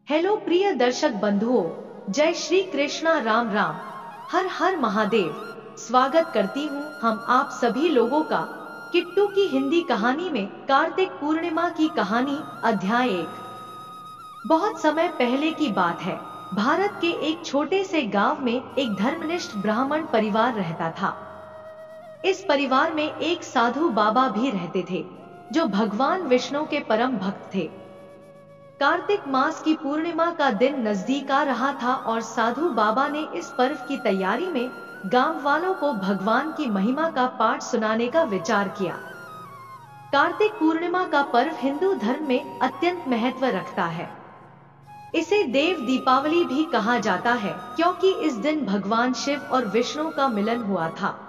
Hello प्रिय दर्शक बंधुओं, जय श्री कृष्णा, राम राम, हर हर महादेव। स्वागत करती हूँ हम आप सभी लोगों का किट्टू की हिंदी कहानी में। कार्तिक पूर्णिमा की कहानी, अध्याय 1। बहुत समय पहले की बात है। भारत के एक छोटे से गांव में एक धर्मनिष्ठ ब्राह्मण परिवार रहता था। इस परिवार में एक साधु बाबा भी रहते थे, जो भगवान विष्णु के परम भक्त थे। कार्तिक मास की पूर्णिमा का दिन नजदीक आ रहा था और साधु बाबा ने इस पर्व की तैयारी में गांव वालों को भगवान की महिमा का पाठ सुनाने का विचार किया। कार्तिक पूर्णिमा का पर्व हिंदू धर्म में अत्यंत महत्व रखता है। इसे देव दीपावली भी कहा जाता है, क्योंकि इस दिन भगवान शिव और विष्णु का मिलन हुआ था।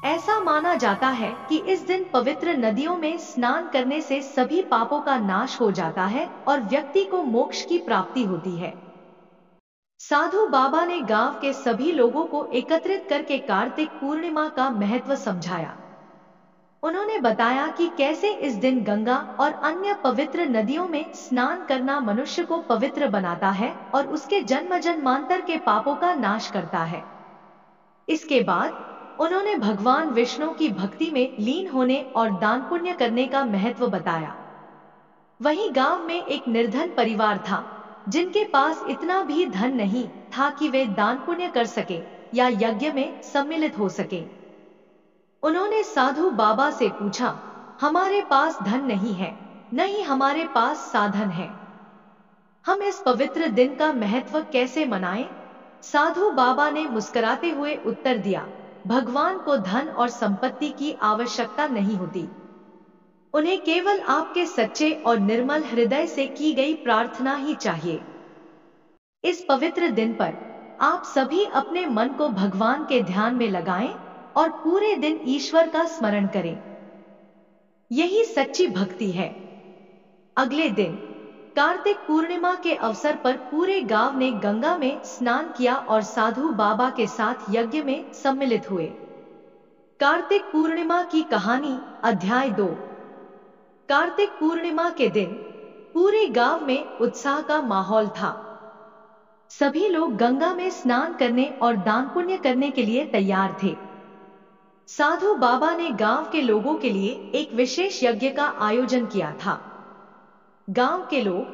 ऐसा माना जाता है कि इस दिन पवित्र नदियों में स्नान करने से सभी पापों का नाश हो जाता है और व्यक्ति को मोक्ष की प्राप्ति होती है। साधु बाबा ने गांव के सभी लोगों को एकत्रित करके कार्तिक पूर्णिमा का महत्व समझाया। उन्होंने बताया कि कैसे इस दिन गंगा और अन्य पवित्र नदियों में स्नान करना मनुष्य को पवित्र बनाता है और उसके जन्म जन्मांतर के पापों का नाश करता है। इसके बाद उन्होंने भगवान विष्णु की भक्ति में लीन होने और दान पुण्य करने का महत्व बताया। वहीं गांव में एक निर्धन परिवार था, जिनके पास इतना भी धन नहीं था कि वे दान पुण्य कर सके या यज्ञ में सम्मिलित हो सके। उन्होंने साधु बाबा से पूछा, हमारे पास धन नहीं है, न ही हमारे पास साधन है, हम इस पवित्र दिन का महत्व कैसे मनाएं? साधु बाबा ने मुस्कुराते हुए उत्तर दिया, भगवान को धन और संपत्ति की आवश्यकता नहीं होती, उन्हें केवल आपके सच्चे और निर्मल हृदय से की गई प्रार्थना ही चाहिए। इस पवित्र दिन पर आप सभी अपने मन को भगवान के ध्यान में लगाएं और पूरे दिन ईश्वर का स्मरण करें। यही सच्ची भक्ति है। अगले दिन कार्तिक पूर्णिमा के अवसर पर पूरे गांव ने गंगा में स्नान किया और साधु बाबा के साथ यज्ञ में सम्मिलित हुए। कार्तिक पूर्णिमा की कहानी, अध्याय 2। कार्तिक पूर्णिमा के दिन पूरे गांव में उत्साह का माहौल था। सभी लोग गंगा में स्नान करने और दान पुण्य करने के लिए तैयार थे। साधु बाबा ने गांव के लोगों के लिए एक विशेष यज्ञ का आयोजन किया था। गांव के लोग,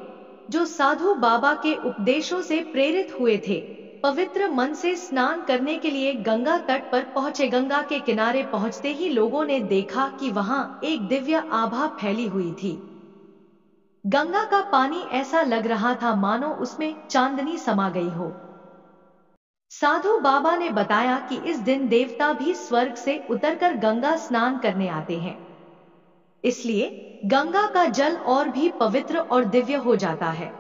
जो साधु बाबा के उपदेशों से प्रेरित हुए थे, पवित्र मन से स्नान करने के लिए गंगा तट पर पहुंचे। गंगा के किनारे पहुंचते ही लोगों ने देखा कि वहां एक दिव्य आभा फैली हुई थी। गंगा का पानी ऐसा लग रहा था मानो उसमें चांदनी समा गई हो। साधु बाबा ने बताया कि इस दिन देवता भी स्वर्ग से उतरकर गंगा स्नान करने आते हैं, इसलिए गंगा का जल और भी पवित्र और दिव्य हो जाता है।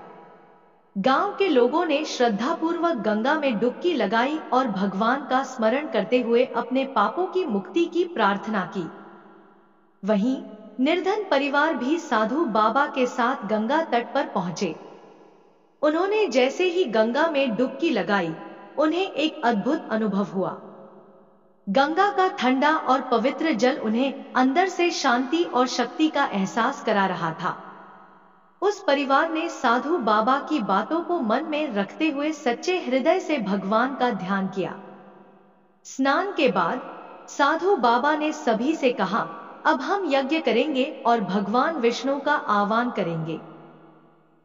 गांव के लोगों ने श्रद्धापूर्वक गंगा में डुबकी लगाई और भगवान का स्मरण करते हुए अपने पापों की मुक्ति की प्रार्थना की। वहीं निर्धन परिवार भी साधु बाबा के साथ गंगा तट पर पहुंचे। उन्होंने जैसे ही गंगा में डुबकी लगाई, उन्हें एक अद्भुत अनुभव हुआ। गंगा का ठंडा और पवित्र जल उन्हें अंदर से शांति और शक्ति का एहसास करा रहा था। उस परिवार ने साधु बाबा की बातों को मन में रखते हुए सच्चे हृदय से भगवान का ध्यान किया। स्नान के बाद साधु बाबा ने सभी से कहा, अब हम यज्ञ करेंगे और भगवान विष्णु का आह्वान करेंगे।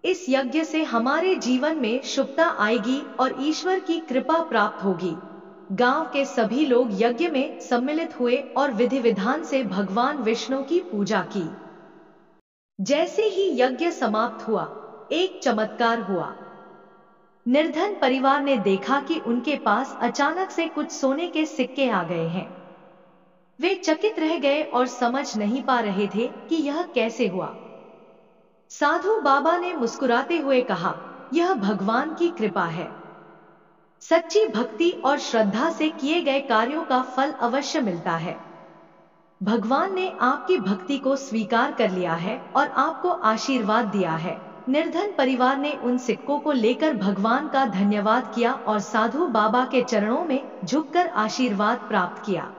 इस यज्ञ से हमारे जीवन में शुभता आएगी और ईश्वर की कृपा प्राप्त होगी। गांव के सभी लोग यज्ञ में सम्मिलित हुए और विधि विधान से भगवान विष्णु की पूजा की। जैसे ही यज्ञ समाप्त हुआ, एक चमत्कार हुआ। निर्धन परिवार ने देखा कि उनके पास अचानक से कुछ सोने के सिक्के आ गए हैं। वे चकित रह गए और समझ नहीं पा रहे थे कि यह कैसे हुआ। साधु बाबा ने मुस्कुराते हुए कहा, यह भगवान की कृपा है। सच्ची भक्ति और श्रद्धा से किए गए कार्यों का फल अवश्य मिलता है। भगवान ने आपकी भक्ति को स्वीकार कर लिया है और आपको आशीर्वाद दिया है। निर्धन परिवार ने उन सिक्कों को लेकर भगवान का धन्यवाद किया और साधु बाबा के चरणों में झुककर आशीर्वाद प्राप्त किया।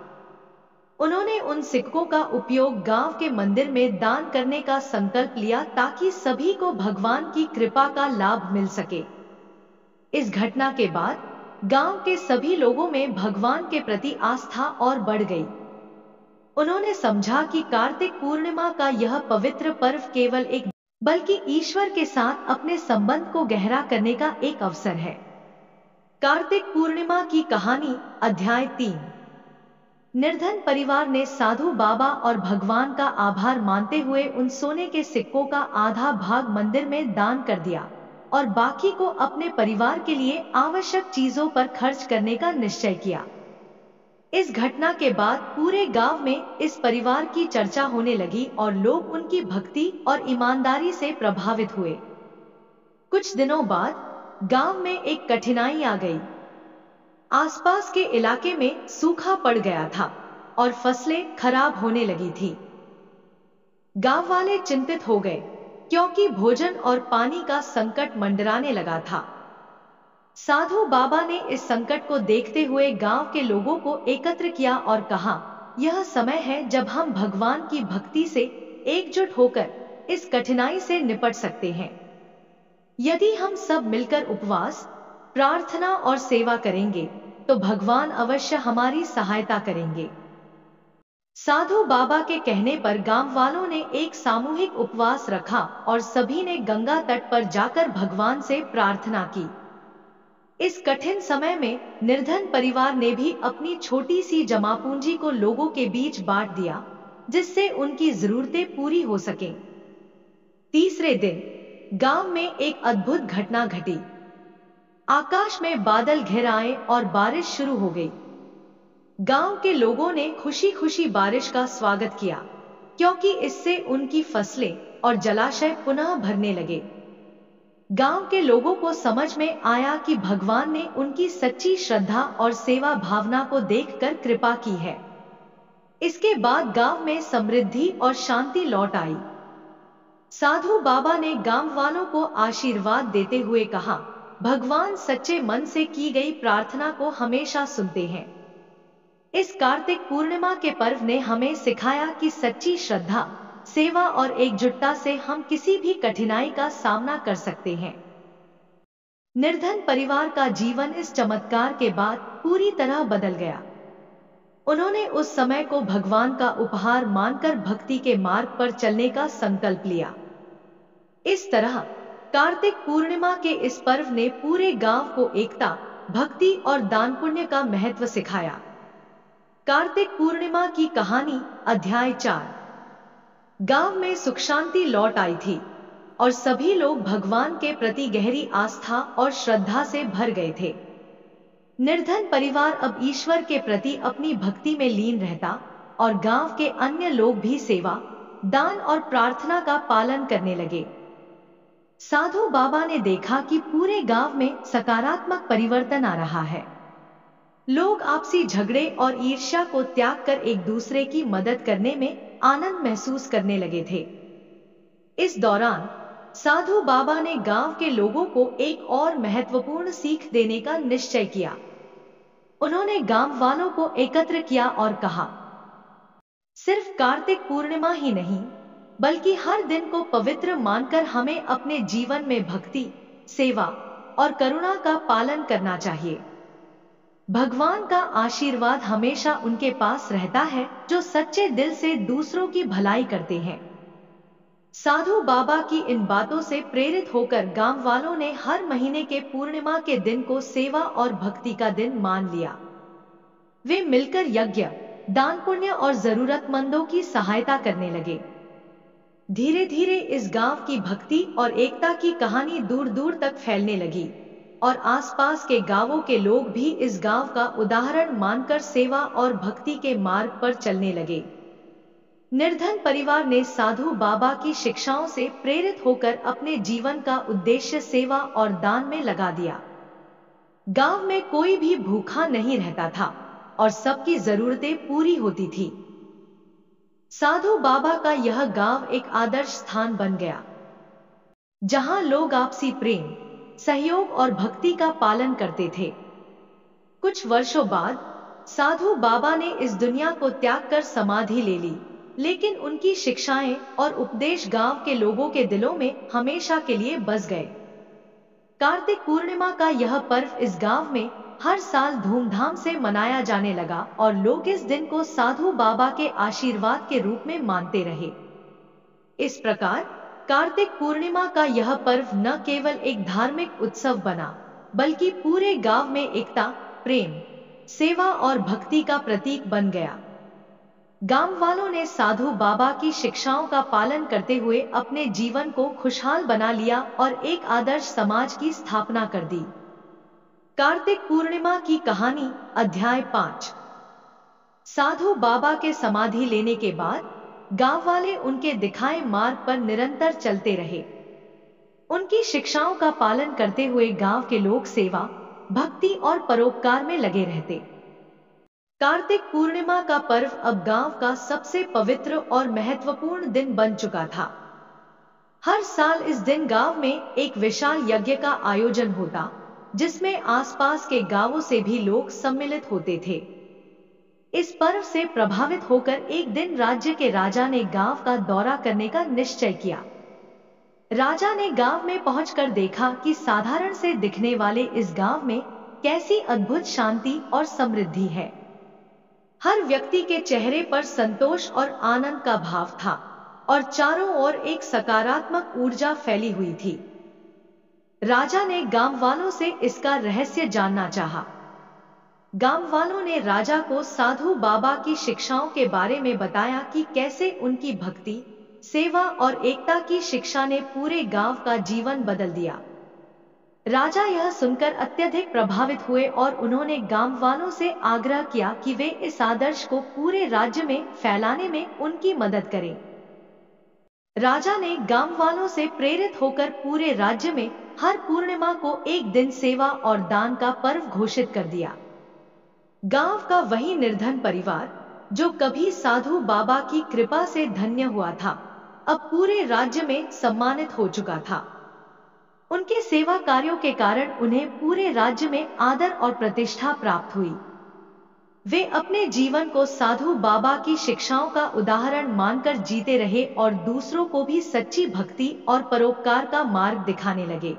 उन्होंने उन सिक्कों का उपयोग गांव के मंदिर में दान करने का संकल्प लिया ताकि सभी को भगवान की कृपा का लाभ मिल सके। इस घटना के बाद गांव के सभी लोगों में भगवान के प्रति आस्था और बढ़ गई। उन्होंने समझा कि कार्तिक पूर्णिमा का यह पवित्र पर्व केवल एक बल्कि ईश्वर के साथ अपने संबंध को गहरा करने का एक अवसर है। कार्तिक पूर्णिमा की कहानी, अध्याय 3। निर्धन परिवार ने साधु बाबा और भगवान का आभार मानते हुए उन सोने के सिक्कों का आधा भाग मंदिर में दान कर दिया और बाकी को अपने परिवार के लिए आवश्यक चीजों पर खर्च करने का निश्चय किया। इस घटना के बाद पूरे गांव में इस परिवार की चर्चा होने लगी और लोग उनकी भक्ति और ईमानदारी से प्रभावित हुए। कुछ दिनों बाद गांव में एक कठिनाई आ गई। आसपास के इलाके में सूखा पड़ गया था और फसलें खराब होने लगी थी। गांव वाले चिंतित हो गए क्योंकि भोजन और पानी का संकट मंडराने लगा था। साधु बाबा ने इस संकट को देखते हुए गांव के लोगों को एकत्र किया और कहा, यह समय है जब हम भगवान की भक्ति से एकजुट होकर इस कठिनाई से निपट सकते हैं। यदि हम सब मिलकर उपवास, प्रार्थना और सेवा करेंगे तो भगवान अवश्य हमारी सहायता करेंगे। साधु बाबा के कहने पर गांव वालों ने एक सामूहिक उपवास रखा और सभी ने गंगा तट पर जाकर भगवान से प्रार्थना की। इस कठिन समय में निर्धन परिवार ने भी अपनी छोटी सी जमा पूंजी को लोगों के बीच बांट दिया, जिससे उनकी जरूरतें पूरी हो सकें। तीसरे दिन गांव में एक अद्भुत घटना घटी। आकाश में बादल घिर आए और बारिश शुरू हो गई। गांव के लोगों ने खुशी खुशी बारिश का स्वागत किया क्योंकि इससे उनकी फसलें और जलाशय पुनः भरने लगे। गांव के लोगों को समझ में आया कि भगवान ने उनकी सच्ची श्रद्धा और सेवा भावना को देखकर कृपा की है। इसके बाद गांव में समृद्धि और शांति लौट आई। साधु बाबा ने गांव वालों को आशीर्वाद देते हुए कहा, भगवान सच्चे मन से की गई प्रार्थना को हमेशा सुनते हैं। इस कार्तिक पूर्णिमा के पर्व ने हमें सिखाया कि सच्ची श्रद्धा, सेवा और एकजुटता से हम किसी भी कठिनाई का सामना कर सकते हैं। निर्धन परिवार का जीवन इस चमत्कार के बाद पूरी तरह बदल गया। उन्होंने उस समय को भगवान का उपहार मानकर भक्ति के मार्ग पर चलने का संकल्प लिया। इस तरह कार्तिक पूर्णिमा के इस पर्व ने पूरे गांव को एकता, भक्ति और दान पुण्य का महत्व सिखाया। कार्तिक पूर्णिमा की कहानी, अध्याय 4। गांव में सुख शांति लौट आई थी और सभी लोग भगवान के प्रति गहरी आस्था और श्रद्धा से भर गए थे। निर्धन परिवार अब ईश्वर के प्रति अपनी भक्ति में लीन रहता और गांव के अन्य लोग भी सेवा, दान और प्रार्थना का पालन करने लगे। साधु बाबा ने देखा कि पूरे गांव में सकारात्मक परिवर्तन आ रहा है। लोग आपसी झगड़े और ईर्ष्या को त्याग कर एक दूसरे की मदद करने में आनंद महसूस करने लगे थे। इस दौरान साधु बाबा ने गांव के लोगों को एक और महत्वपूर्ण सीख देने का निश्चय किया। उन्होंने गांव वालों को एकत्र किया और कहा, सिर्फ कार्तिक पूर्णिमा ही नहीं बल्कि हर दिन को पवित्र मानकर हमें अपने जीवन में भक्ति, सेवा और करुणा का पालन करना चाहिए। भगवान का आशीर्वाद हमेशा उनके पास रहता है जो सच्चे दिल से दूसरों की भलाई करते हैं। साधु बाबा की इन बातों से प्रेरित होकर गांव वालों ने हर महीने के पूर्णिमा के दिन को सेवा और भक्ति का दिन मान लिया। वे मिलकर यज्ञ, दान पुण्य और जरूरतमंदों की सहायता करने लगे। धीरे धीरे इस गांव की भक्ति और एकता की कहानी दूर दूर तक फैलने लगी और आसपास के गांवों के लोग भी इस गांव का उदाहरण मानकर सेवा और भक्ति के मार्ग पर चलने लगे। निर्धन परिवार ने साधु बाबा की शिक्षाओं से प्रेरित होकर अपने जीवन का उद्देश्य सेवा और दान में लगा दिया। गांव में कोई भी भूखा नहीं रहता था और सबकी जरूरतें पूरी होती थी। साधु बाबा का यह गांव एक आदर्श स्थान बन गया, जहां लोग आपसी प्रेम, सहयोग और भक्ति का पालन करते थे। कुछ वर्षों बाद साधु बाबा ने इस दुनिया को त्याग कर समाधि ले ली, लेकिन उनकी शिक्षाएं और उपदेश गांव के लोगों के दिलों में हमेशा के लिए बस गए। कार्तिक पूर्णिमा का यह पर्व इस गांव में हर साल धूमधाम से मनाया जाने लगा और लोग इस दिन को साधु बाबा के आशीर्वाद के रूप में मानते रहे। इस प्रकार कार्तिक पूर्णिमा का यह पर्व न केवल एक धार्मिक उत्सव बना, बल्कि पूरे गांव में एकता, प्रेम, सेवा और भक्ति का प्रतीक बन गया। गांव वालों ने साधु बाबा की शिक्षाओं का पालन करते हुए अपने जीवन को खुशहाल बना लिया और एक आदर्श समाज की स्थापना कर दी। कार्तिक पूर्णिमा की कहानी, अध्याय 5। साधु बाबा के समाधि लेने के बाद गांव वाले उनके दिखाए मार्ग पर निरंतर चलते रहे। उनकी शिक्षाओं का पालन करते हुए गांव के लोग सेवा, भक्ति और परोपकार में लगे रहते। कार्तिक पूर्णिमा का पर्व अब गांव का सबसे पवित्र और महत्वपूर्ण दिन बन चुका था। हर साल इस दिन गांव में एक विशाल यज्ञ का आयोजन होता, जिसमें आसपास के गांवों से भी लोग सम्मिलित होते थे। इस पर्व से प्रभावित होकर एक दिन राज्य के राजा ने गांव का दौरा करने का निश्चय किया। राजा ने गांव में पहुंचकर देखा कि साधारण से दिखने वाले इस गांव में कैसी अद्भुत शांति और समृद्धि है। हर व्यक्ति के चेहरे पर संतोष और आनंद का भाव था और चारों ओर एक सकारात्मक ऊर्जा फैली हुई थी। राजा ने गांव वालों से इसका रहस्य जानना चाहा। गांव वालों ने राजा को साधु बाबा की शिक्षाओं के बारे में बताया कि कैसे उनकी भक्ति, सेवा और एकता की शिक्षा ने पूरे गांव का जीवन बदल दिया। राजा यह सुनकर अत्यधिक प्रभावित हुए और उन्होंने गांव वालों से आग्रह किया कि वे इस आदर्श को पूरे राज्य में फैलाने में उनकी मदद करें। राजा ने गांव वालों से प्रेरित होकर पूरे राज्य में हर पूर्णिमा को एक दिन सेवा और दान का पर्व घोषित कर दिया। गांव का वही निर्धन परिवार, जो कभी साधु बाबा की कृपा से धन्य हुआ था, अब पूरे राज्य में सम्मानित हो चुका था। उनके सेवा कार्यों के कारण उन्हें पूरे राज्य में आदर और प्रतिष्ठा प्राप्त हुई। वे अपने जीवन को साधु बाबा की शिक्षाओं का उदाहरण मानकर जीते रहे और दूसरों को भी सच्ची भक्ति और परोपकार का मार्ग दिखाने लगे।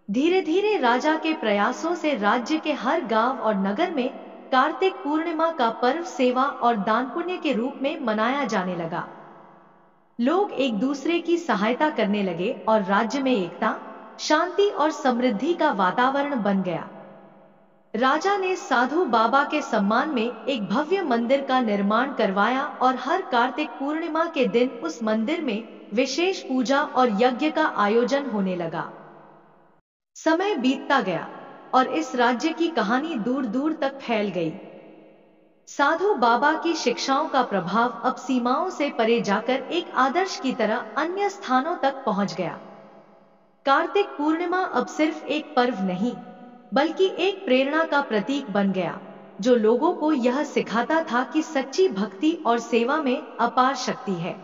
धीरे धीरे राजा के प्रयासों से राज्य के हर गांव और नगर में कार्तिक पूर्णिमा का पर्व सेवा और दान पुण्य के रूप में मनाया जाने लगा। लोग एक दूसरे की सहायता करने लगे और राज्य में एकता, शांति और समृद्धि का वातावरण बन गया। राजा ने साधु बाबा के सम्मान में एक भव्य मंदिर का निर्माण करवाया और हर कार्तिक पूर्णिमा के दिन उस मंदिर में विशेष पूजा और यज्ञ का आयोजन होने लगा। समय बीतता गया और इस राज्य की कहानी दूर दूर तक फैल गई। साधु बाबा की शिक्षाओं का प्रभाव अब सीमाओं से परे जाकर एक आदर्श की तरह अन्य स्थानों तक पहुंच गया। कार्तिक पूर्णिमा अब सिर्फ एक पर्व नहीं, बल्कि एक प्रेरणा का प्रतीक बन गया, जो लोगों को यह सिखाता था कि सच्ची भक्ति और सेवा में अपार शक्ति है।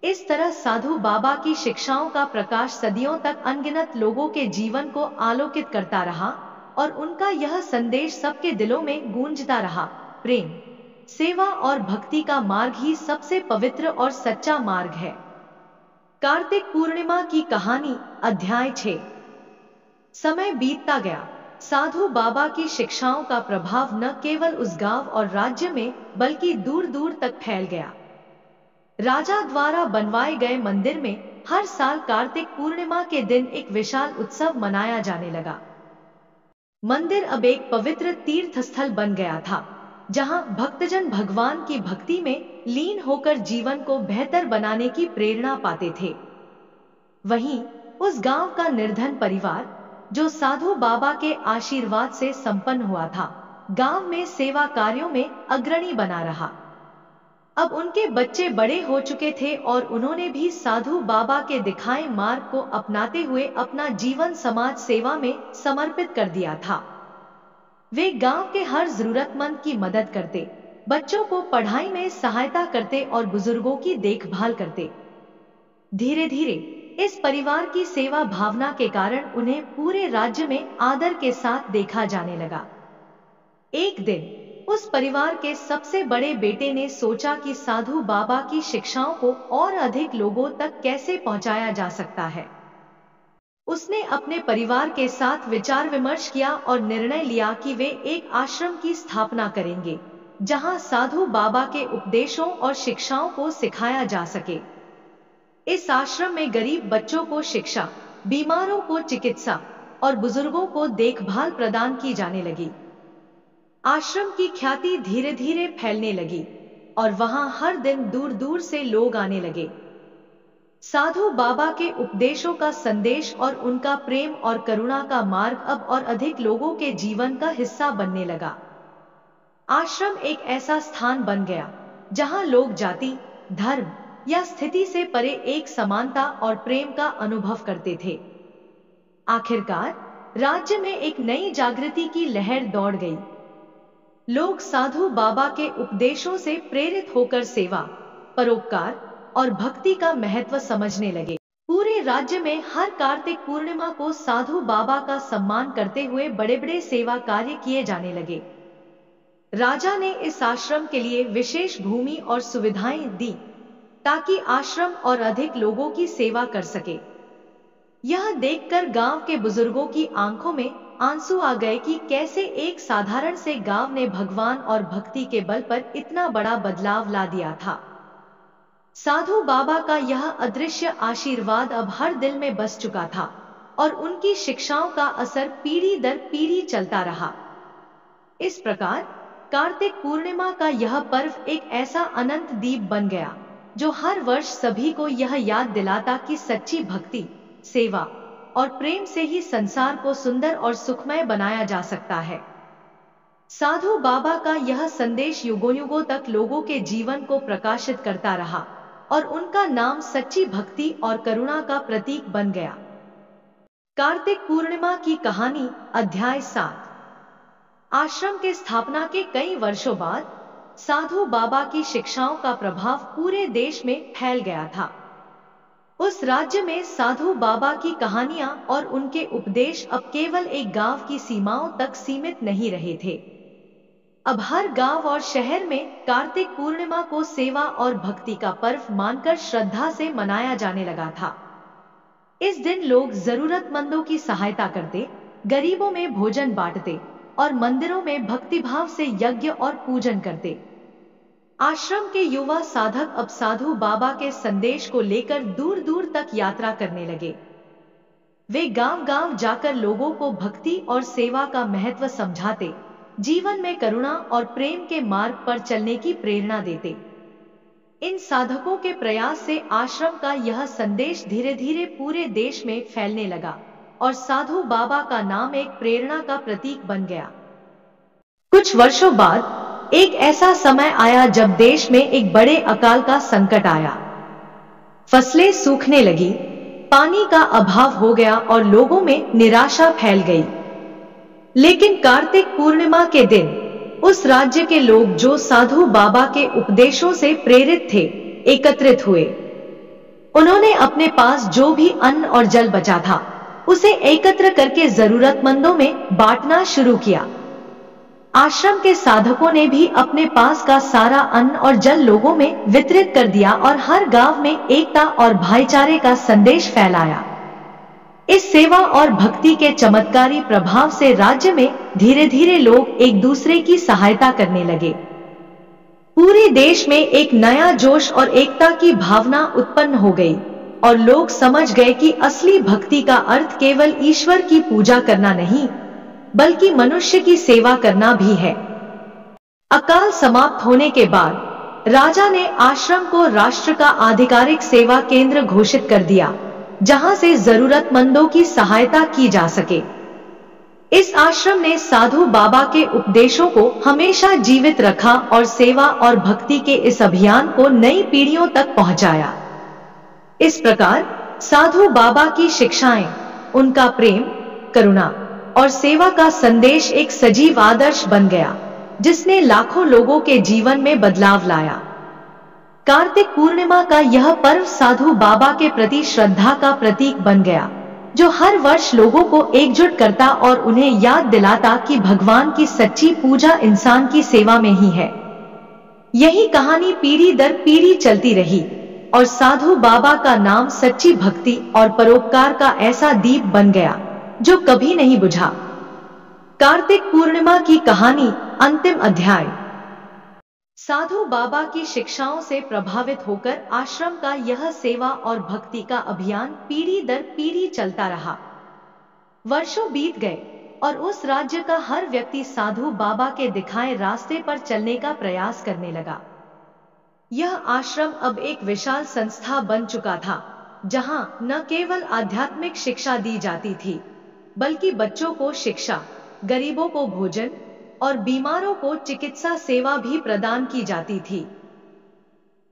इस तरह साधु बाबा की शिक्षाओं का प्रकाश सदियों तक अनगिनत लोगों के जीवन को आलोकित करता रहा और उनका यह संदेश सबके दिलों में गूंजता रहा, प्रेम, सेवा और भक्ति का मार्ग ही सबसे पवित्र और सच्चा मार्ग है। कार्तिक पूर्णिमा की कहानी, अध्याय 6। समय बीतता गया। साधु बाबा की शिक्षाओं का प्रभाव न केवल उस गांव और राज्य में बल्कि दूर दूर तक फैल गया। राजा द्वारा बनवाए गए मंदिर में हर साल कार्तिक पूर्णिमा के दिन एक विशाल उत्सव मनाया जाने लगा। मंदिर अब एक पवित्र तीर्थ स्थल बन गया था, जहां भक्तजन भगवान की भक्ति में लीन होकर जीवन को बेहतर बनाने की प्रेरणा पाते थे। वहीं उस गांव का निर्धन परिवार, जो साधु बाबा के आशीर्वाद से संपन्न हुआ था, गांव में सेवा कार्यों में अग्रणी बना रहा। अब उनके बच्चे बड़े हो चुके थे और उन्होंने भी साधु बाबा के दिखाए मार्ग को अपनाते हुए अपना जीवन समाज सेवा में समर्पित कर दिया था। वे गांव के हर जरूरतमंद की मदद करते, बच्चों को पढ़ाई में सहायता करते और बुजुर्गों की देखभाल करते। धीरे धीरे इस परिवार की सेवा भावना के कारण उन्हें पूरे राज्य में आदर के साथ देखा जाने लगा। एक दिन उस परिवार के सबसे बड़े बेटे ने सोचा कि साधु बाबा की शिक्षाओं को और अधिक लोगों तक कैसे पहुंचाया जा सकता है। उसने अपने परिवार के साथ विचार विमर्श किया और निर्णय लिया कि वे एक आश्रम की स्थापना करेंगे, जहां साधु बाबा के उपदेशों और शिक्षाओं को सिखाया जा सके। इस आश्रम में गरीब बच्चों को शिक्षा, बीमारों को चिकित्सा और बुजुर्गों को देखभाल प्रदान की जाने लगी। आश्रम की ख्याति धीरे धीरे फैलने लगी और वहां हर दिन दूर दूर से लोग आने लगे। साधु बाबा के उपदेशों का संदेश और उनका प्रेम और करुणा का मार्ग अब और अधिक लोगों के जीवन का हिस्सा बनने लगा। आश्रम एक ऐसा स्थान बन गया जहां लोग जाति, धर्म या स्थिति से परे एक समानता और प्रेम का अनुभव करते थे। आखिरकार राज्य में एक नई जागृति की लहर दौड़ गई। लोग साधु बाबा के उपदेशों से प्रेरित होकर सेवा, परोपकार और भक्ति का महत्व समझने लगे। पूरे राज्य में हर कार्तिक पूर्णिमा को साधु बाबा का सम्मान करते हुए बड़े बड़े सेवा कार्य किए जाने लगे। राजा ने इस आश्रम के लिए विशेष भूमि और सुविधाएं दी ताकि आश्रम और अधिक लोगों की सेवा कर सके। यह देखकर गांव के बुजुर्गों की आंखों में आंसू आ गए कि कैसे एक साधारण से गांव ने भगवान और भक्ति के बल पर इतना बड़ा बदलाव ला दिया था। साधु बाबा का यह अदृश्य आशीर्वाद अब हर दिल में बस चुका था और उनकी शिक्षाओं का असर पीढ़ी दर पीढ़ी चलता रहा। इस प्रकार कार्तिक पूर्णिमा का यह पर्व एक ऐसा अनंत दीप बन गया जो हर वर्ष सभी को यह याद दिलाता कि सच्ची भक्ति, सेवा और प्रेम से ही संसार को सुंदर और सुखमय बनाया जा सकता है। साधु बाबा का यह संदेश युगों युगों तक लोगों के जीवन को प्रकाशित करता रहा और उनका नाम सच्ची भक्ति और करुणा का प्रतीक बन गया। कार्तिक पूर्णिमा की कहानी, अध्याय 7। आश्रम के स्थापना के कई वर्षों बाद साधु बाबा की शिक्षाओं का प्रभाव पूरे देश में फैल गया था। उस राज्य में साधु बाबा की कहानियां और उनके उपदेश अब केवल एक गांव की सीमाओं तक सीमित नहीं रहे थे। अब हर गांव और शहर में कार्तिक पूर्णिमा को सेवा और भक्ति का पर्व मानकर श्रद्धा से मनाया जाने लगा था। इस दिन लोग जरूरतमंदों की सहायता करते, गरीबों में भोजन बांटते और मंदिरों में भक्तिभाव से यज्ञ और पूजन करते। आश्रम के युवा साधक अब साधु बाबा के संदेश को लेकर दूर दूर तक यात्रा करने लगे। वे गांव गांव जाकर लोगों को भक्ति और सेवा का महत्व समझाते, जीवन में करुणा और प्रेम के मार्ग पर चलने की प्रेरणा देते। इन साधकों के प्रयास से आश्रम का यह संदेश धीरे धीरे पूरे देश में फैलने लगा और साधु बाबा का नाम एक प्रेरणा का प्रतीक बन गया। कुछ वर्षों बाद एक ऐसा समय आया जब देश में एक बड़े अकाल का संकट आया। फसलें सूखने लगी, पानी का अभाव हो गया और लोगों में निराशा फैल गई। लेकिन कार्तिक पूर्णिमा के दिन उस राज्य के लोग जो साधु बाबा के उपदेशों से प्रेरित थे, एकत्रित हुए। उन्होंने अपने पास जो भी अन्न और जल बचा था उसे एकत्र करके जरूरतमंदों में बांटना शुरू किया। आश्रम के साधकों ने भी अपने पास का सारा अन्न और जल लोगों में वितरित कर दिया और हर गांव में एकता और भाईचारे का संदेश फैलाया। इस सेवा और भक्ति के चमत्कारी प्रभाव से राज्य में धीरे धीरे लोग एक दूसरे की सहायता करने लगे। पूरे देश में एक नया जोश और एकता की भावना उत्पन्न हो गई और लोग समझ गए कि असली भक्ति का अर्थ केवल ईश्वर की पूजा करना नहीं, बल्कि मनुष्य की सेवा करना भी है। अकाल समाप्त होने के बाद राजा ने आश्रम को राष्ट्र का आधिकारिक सेवा केंद्र घोषित कर दिया, जहां से जरूरतमंदों की सहायता की जा सके। इस आश्रम ने साधु बाबा के उपदेशों को हमेशा जीवित रखा और सेवा और भक्ति के इस अभियान को नई पीढ़ियों तक पहुंचाया। इस प्रकार साधु बाबा की शिक्षाएं, उनका प्रेम, करुणा और सेवा का संदेश एक सजीव आदर्श बन गया, जिसने लाखों लोगों के जीवन में बदलाव लाया। कार्तिक पूर्णिमा का यह पर्व साधु बाबा के प्रति श्रद्धा का प्रतीक बन गया जो हर वर्ष लोगों को एकजुट करता और उन्हें याद दिलाता कि भगवान की सच्ची पूजा इंसान की सेवा में ही है। यही कहानी पीढ़ी दर पीढ़ी चलती रही और साधु बाबा का नाम सच्ची भक्ति और परोपकार का ऐसा दीप बन गया जो कभी नहीं बुझा। कार्तिक पूर्णिमा की कहानी, अंतिम अध्याय। साधु बाबा की शिक्षाओं से प्रभावित होकर आश्रम का यह सेवा और भक्ति का अभियान पीढ़ी दर पीढ़ी चलता रहा। वर्षों बीत गए और उस राज्य का हर व्यक्ति साधु बाबा के दिखाए रास्ते पर चलने का प्रयास करने लगा। यह आश्रम अब एक विशाल संस्था बन चुका था, जहां न केवल आध्यात्मिक शिक्षा दी जाती थी, बल्कि बच्चों को शिक्षा, गरीबों को भोजन और बीमारों को चिकित्सा सेवा भी प्रदान की जाती थी।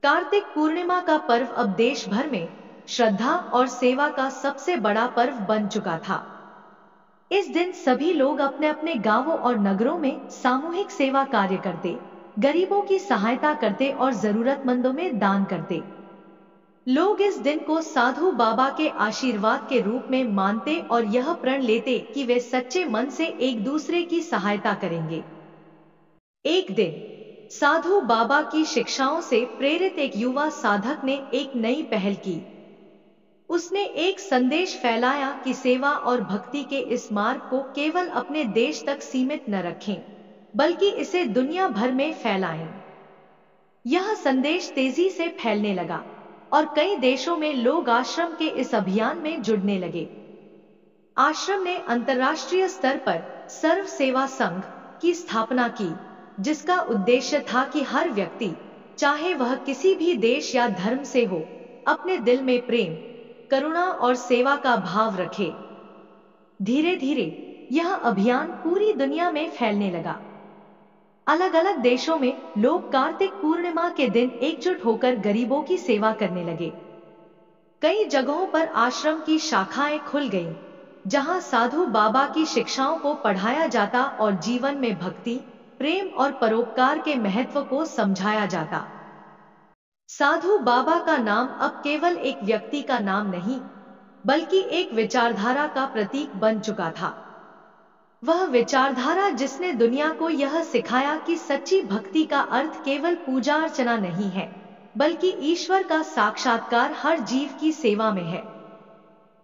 कार्तिक पूर्णिमा का पर्व अब देश भर में श्रद्धा और सेवा का सबसे बड़ा पर्व बन चुका था। इस दिन सभी लोग अपने अपने गांवों और नगरों में सामूहिक सेवा कार्य करते, गरीबों की सहायता करते और जरूरतमंदों में दान करते। लोग इस दिन को साधु बाबा के आशीर्वाद के रूप में मानते और यह प्रण लेते कि वे सच्चे मन से एक दूसरे की सहायता करेंगे। एक दिन साधु बाबा की शिक्षाओं से प्रेरित एक युवा साधक ने एक नई पहल की। उसने एक संदेश फैलाया कि सेवा और भक्ति के इस मार्ग को केवल अपने देश तक सीमित न रखें, बल्कि इसे दुनिया भर में फैलाएं। यह संदेश तेजी से फैलने लगा और कई देशों में लोग आश्रम के इस अभियान में जुड़ने लगे। आश्रम ने अंतर्राष्ट्रीय स्तर पर सर्व सेवा संघ की स्थापना की, जिसका उद्देश्य था कि हर व्यक्ति, चाहे वह किसी भी देश या धर्म से हो, अपने दिल में प्रेम, करुणा और सेवा का भाव रखे। धीरे धीरे यह अभियान पूरी दुनिया में फैलने लगा। अलग अलग देशों में लोग कार्तिक पूर्णिमा के दिन एकजुट होकर गरीबों की सेवा करने लगे। कई जगहों पर आश्रम की शाखाएं खुल गईं, जहां साधु बाबा की शिक्षाओं को पढ़ाया जाता और जीवन में भक्ति, प्रेम और परोपकार के महत्व को समझाया जाता। साधु बाबा का नाम अब केवल एक व्यक्ति का नाम नहीं, बल्कि एक विचारधारा का प्रतीक बन चुका था। वह विचारधारा जिसने दुनिया को यह सिखाया कि सच्ची भक्ति का अर्थ केवल पूजा अर्चना नहीं है, बल्कि ईश्वर का साक्षात्कार हर जीव की सेवा में है।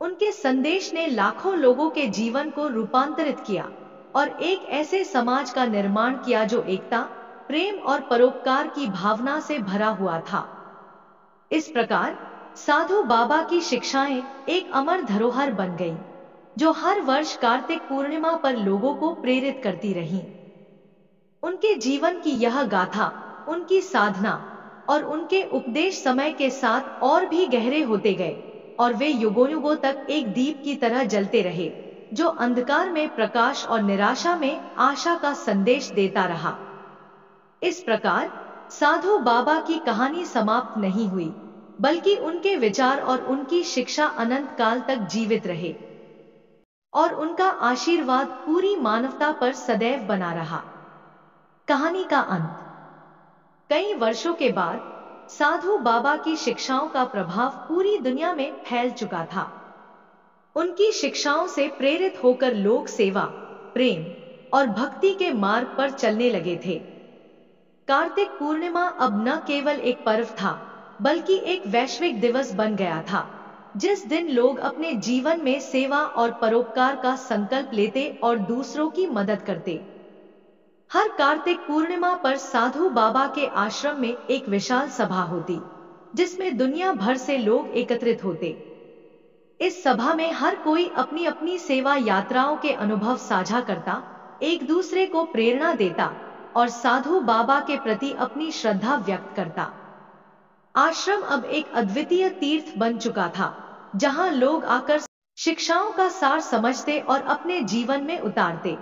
उनके संदेश ने लाखों लोगों के जीवन को रूपांतरित किया और एक ऐसे समाज का निर्माण किया जो एकता, प्रेम और परोपकार की भावना से भरा हुआ था। इस प्रकार साधु बाबा की शिक्षाएं एक अमर धरोहर बन गईं, जो हर वर्ष कार्तिक पूर्णिमा पर लोगों को प्रेरित करती रहीं। उनके जीवन की यह गाथा, उनकी साधना और उनके उपदेश समय के साथ और भी गहरे होते गए और वे युगों युगों तक एक दीप की तरह जलते रहे, जो अंधकार में प्रकाश और निराशा में आशा का संदेश देता रहा। इस प्रकार साधु बाबा की कहानी समाप्त नहीं हुई, बल्कि उनके विचार और उनकी शिक्षा अनंत काल तक जीवित रहे और उनका आशीर्वाद पूरी मानवता पर सदैव बना रहा। कहानी का अंत। कई वर्षों के बाद साधु बाबा की शिक्षाओं का प्रभाव पूरी दुनिया में फैल चुका था। उनकी शिक्षाओं से प्रेरित होकर लोग सेवा, प्रेम और भक्ति के मार्ग पर चलने लगे थे। कार्तिक पूर्णिमा अब न केवल एक पर्व था, बल्कि एक वैश्विक दिवस बन गया था, जिस दिन लोग अपने जीवन में सेवा और परोपकार का संकल्प लेते और दूसरों की मदद करते। हर कार्तिक पूर्णिमा पर साधु बाबा के आश्रम में एक विशाल सभा होती, जिसमें दुनिया भर से लोग एकत्रित होते। इस सभा में हर कोई अपनी अपनी सेवा यात्राओं के अनुभव साझा करता, एक दूसरे को प्रेरणा देता और साधु बाबा के प्रति अपनी श्रद्धा व्यक्त करता। आश्रम अब एक अद्वितीय तीर्थ बन चुका था, जहां लोग आकर शिक्षाओं का सार समझते और अपने जीवन में उतारते।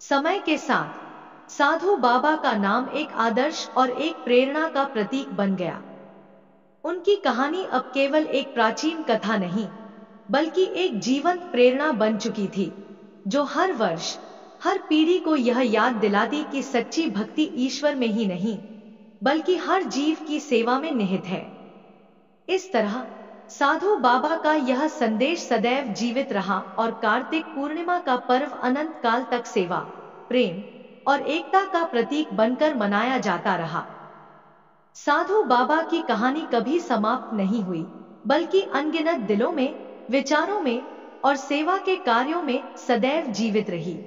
समय के साथ साधु बाबा का नाम एक आदर्श और एक प्रेरणा का प्रतीक बन गया। उनकी कहानी अब केवल एक प्राचीन कथा नहीं, बल्कि एक जीवंत प्रेरणा बन चुकी थी, जो हर वर्ष हर पीढ़ी को यह याद दिलाती कि सच्ची भक्ति ईश्वर में ही नहीं, बल्कि हर जीव की सेवा में निहित है। इस तरह साधु बाबा का यह संदेश सदैव जीवित रहा और कार्तिक पूर्णिमा का पर्व अनंत काल तक सेवा, प्रेम और एकता का प्रतीक बनकर मनाया जाता रहा। साधु बाबा की कहानी कभी समाप्त नहीं हुई, बल्कि अनगिनत दिलों में, विचारों में और सेवा के कार्यों में सदैव जीवित रही।